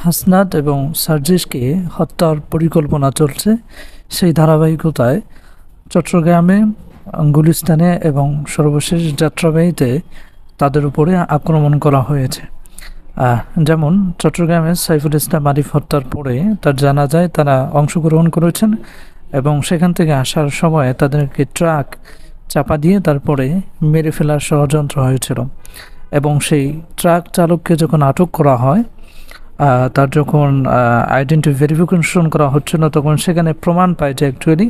হাসনাত এবং সার্জিসকে হত্যার পরিকল্পনা চলছে। সেই ধারাবাহিকতায় চট্টগ্রামে, গুলিস্তানে এবং সর্বশেষ যাত্রাবাড়ীতে তাদের উপরে আক্রমণ করা হয়েছে। যেমন চট্টগ্রামে সাইফুল ইসলাম আরিফ হত্যার পরে তার জানা যায় তারা অংশগ্রহণ করেছেন এবং সেখান থেকে আসার সময় তাদেরকে ট্রাক চাপা দিয়ে তারপরে মেরে ফেলার ষড়যন্ত্র হয়েছিল এবং সেই ট্রাক চালককে যখন আটক করা হয়, তার যখন আইডেন্টি ভেরিফিকেশন করা হচ্ছিল, তখন সেখানে প্রমাণ পায় যে অ্যাকচুয়ালি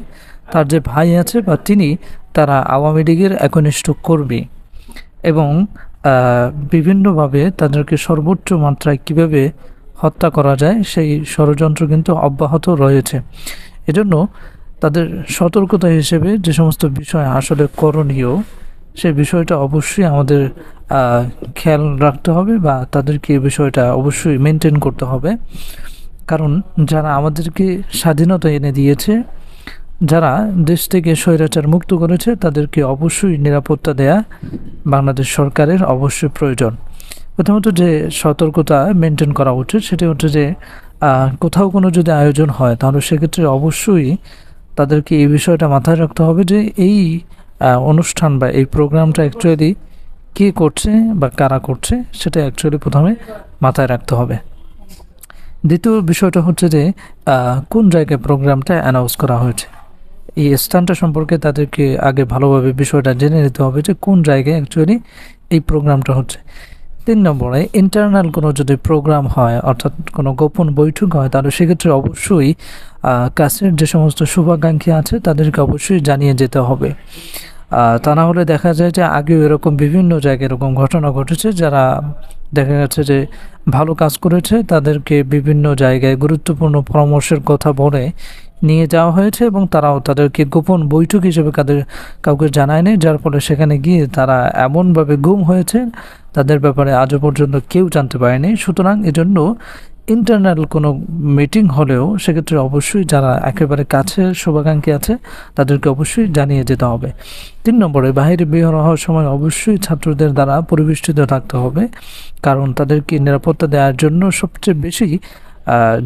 তার যে ভাই আছে বা তারা আওয়ামী লীগের একনিষ্ঠ কর্মী এবং বিভিন্নভাবে তাদেরকে সর্বোচ্চ মাত্রায় কিভাবে হত্যা করা যায় সেই ষড়যন্ত্র কিন্তু অব্যাহত রয়েছে। এজন্য তাদের সতর্কতা হিসেবে যে সমস্ত বিষয় আসলে করণীয়, সেই বিষয়টা অবশ্যই আমাদের খেয়াল রাখতে হবে বা তাদেরকে এই বিষয়টা অবশ্যই মেনটেন করতে হবে। কারণ যারা আমাদেরকে স্বাধীনতা এনে দিয়েছে, যারা দেশ থেকে স্বৈরাচার মুক্ত করেছে, তাদেরকে অবশ্যই নিরাপত্তা দেয়া বাংলাদেশ সরকারের অবশ্যই প্রয়োজন। প্রথমত যে সতর্কতা মেনটেন করা উচিত সেটি হচ্ছে যে কোথাও কোনো যদি আয়োজন হয় তাহলে সেক্ষেত্রে অবশ্যই তাদেরকে এই বিষয়টা মাথায় রাখতে হবে যে এই অনুষ্ঠান বা এই প্রোগ্রামটা অ্যাকচুয়ালি কে করছে বা কারা করছে সেটা অ্যাকচুয়ালি প্রথমে মাথায় রাখতে হবে। দ্বিতীয় বিষয়টা হচ্ছে যে কোন জায়গায় প্রোগ্রামটা অ্যানাউন্স করা হয়েছে, এই স্থানটা সম্পর্কে তাদেরকে আগে ভালোভাবে বিষয়টা জেনে নিতে হবে যে কোন জায়গায় অ্যাকচুয়ালি এই প্রোগ্রামটা হচ্ছে। 3 নম্বরে ইন্টারনাল কোনো যদি প্রোগ্রাম হয়, অর্থাৎ কোনো গোপন বৈঠক হয়, তাহলে সেক্ষেত্রে অবশ্যই কাছের যে সমস্ত শুভাকাঙ্ক্ষী আছে তাদেরকে অবশ্যই জানিয়ে যেতে হবে। তা না হলে দেখা যায় যে আগেও এরকম বিভিন্ন জায়গায় এরকম ঘটনা ঘটেছে, যারা দেখা যাচ্ছে যে ভালো কাজ করেছে তাদেরকে বিভিন্ন জায়গায় গুরুত্বপূর্ণ পরামর্শের কথা বলে নিয়ে যাওয়া হয়েছে এবং তারাও তাদেরকে গোপন বৈঠক হিসেবে কাউকে জানায়নি, যার ফলে সেখানে গিয়ে তারা এমনভাবে গুম হয়েছে তাদের ব্যাপারে আজও পর্যন্ত কেউ জানতে পারেনি। সুতরাং এজন্য ইন্টারনাল কোনো মিটিং হলেও সেক্ষেত্রে অবশ্যই যারা একেবারে কাছের শুভাকাঙ্ক্ষী আছে তাদেরকে অবশ্যই জানিয়ে যেতে হবে। 3 নম্বরে বাইরে বের হওয়ার সময় অবশ্যই ছাত্রদের দ্বারা পরিবেষ্টিত থাকতে হবে, কারণ তাদেরকে নিরাপত্তা দেওয়ার জন্য সবচেয়ে বেশি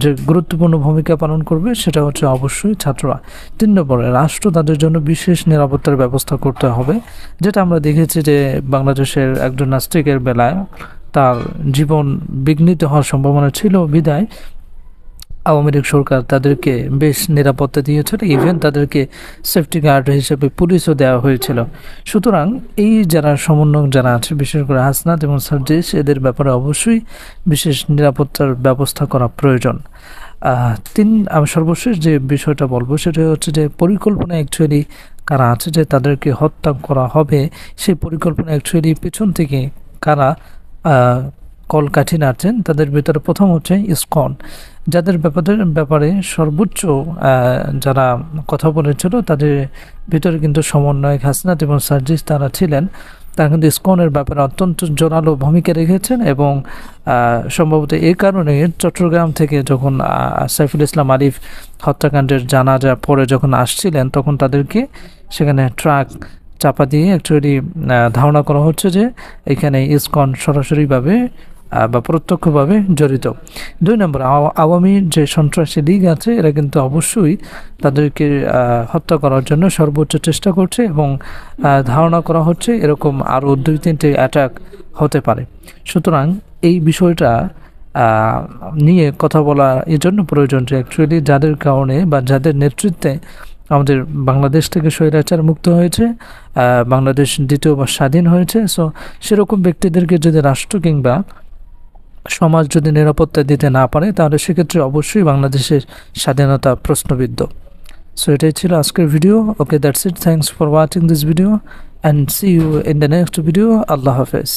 যে গুরুত্বপূর্ণ ভূমিকা পালন করবে সেটা হচ্ছে অবশ্যই ছাত্ররা। 3 নম্বরে রাষ্ট্র তাদের জন্য বিশেষ নিরাপত্তার ব্যবস্থা করতে হবে, যেটা আমরা দেখেছি যে বাংলাদেশের একজন নাস্তিকের বেলায় তার জীবন বিঘ্নিত হওয়ার সম্ভাবনা ছিল, বিদায় আওয়ামী লীগ সরকার তাদেরকে বেশ নিরাপত্তা দিয়েছিল, ইভেন তাদেরকে সেফটি গার্ড হিসেবে পুলিশও দেওয়া হয়েছিল। সুতরাং এই যারা সমন্বয়ক যারা আছে, বিশেষ করে হাসনাত এবং সার্জিস, এদের ব্যাপারে অবশ্যই বিশেষ নিরাপত্তার ব্যবস্থা করা প্রয়োজন। আমি সর্বশেষ যে বিষয়টা বলবো সেটা হচ্ছে যে পরিকল্পনা অ্যাকচুয়ালি কারা আছে যে তাদেরকে হত্যা করা হবে, সেই পরিকল্পনা অ্যাকচুয়ালি পেছন থেকে কারা কলকাঠি নাড়ছেন, তাদের ভিতরে প্রথম হচ্ছে ইসকন, যাদের ব্যাপারে সর্বোচ্চ যারা কথা বলেছিল তাদের ভিতরে কিন্তু সমন্বয়ক হাসনাত এবং সার্জিস তারা ছিলেন। তারা কিন্তু ইসকনের ব্যাপারে অত্যন্ত জোরালো ভূমিকা রেখেছেন এবং সম্ভবত এই কারণে চট্টগ্রাম থেকে যখন সাইফুল ইসলাম আরিফ হত্যাকাণ্ডের জানাজা পরে যখন আসছিলেন তখন তাদেরকে সেখানে ট্রাক চাপা দিয়ে অ্যাকচুয়ালি ধারণা করা হচ্ছে যে এখানে ইসকন সরাসরিভাবে বা প্রত্যক্ষভাবে জড়িত। 2 নম্বর, আওয়ামী যে সন্ত্রাসী লীগ আছে এরা কিন্তু অবশ্যই তাদেরকে হত্যা করার জন্য সর্বোচ্চ চেষ্টা করছে এবং ধারণা করা হচ্ছে এরকম আরও 2-3টে অ্যাটাক হতে পারে। সুতরাং এই বিষয়টা নিয়ে কথা বলা এই জন্য প্রয়োজন যে অ্যাকচুয়ালি যাদের কারণে বা যাদের নেতৃত্বে আমাদের বাংলাদেশ থেকে স্বৈরাচার মুক্ত হয়েছে, বাংলাদেশ দ্বিতীয়বার স্বাধীন হয়েছে, সো সেরকম ব্যক্তিদেরকে যদি রাষ্ট্র কিংবা সমাজ যদি নিরাপত্তা দিতে না পারে তাহলে সেক্ষেত্রে অবশ্যই বাংলাদেশের স্বাধীনতা প্রশ্নবিদ্ধ। সো এটাই ছিল আজকের video. Okay, that's it. Thanks for watching this video and see you in the next video. আল্লাহ হাফেজ।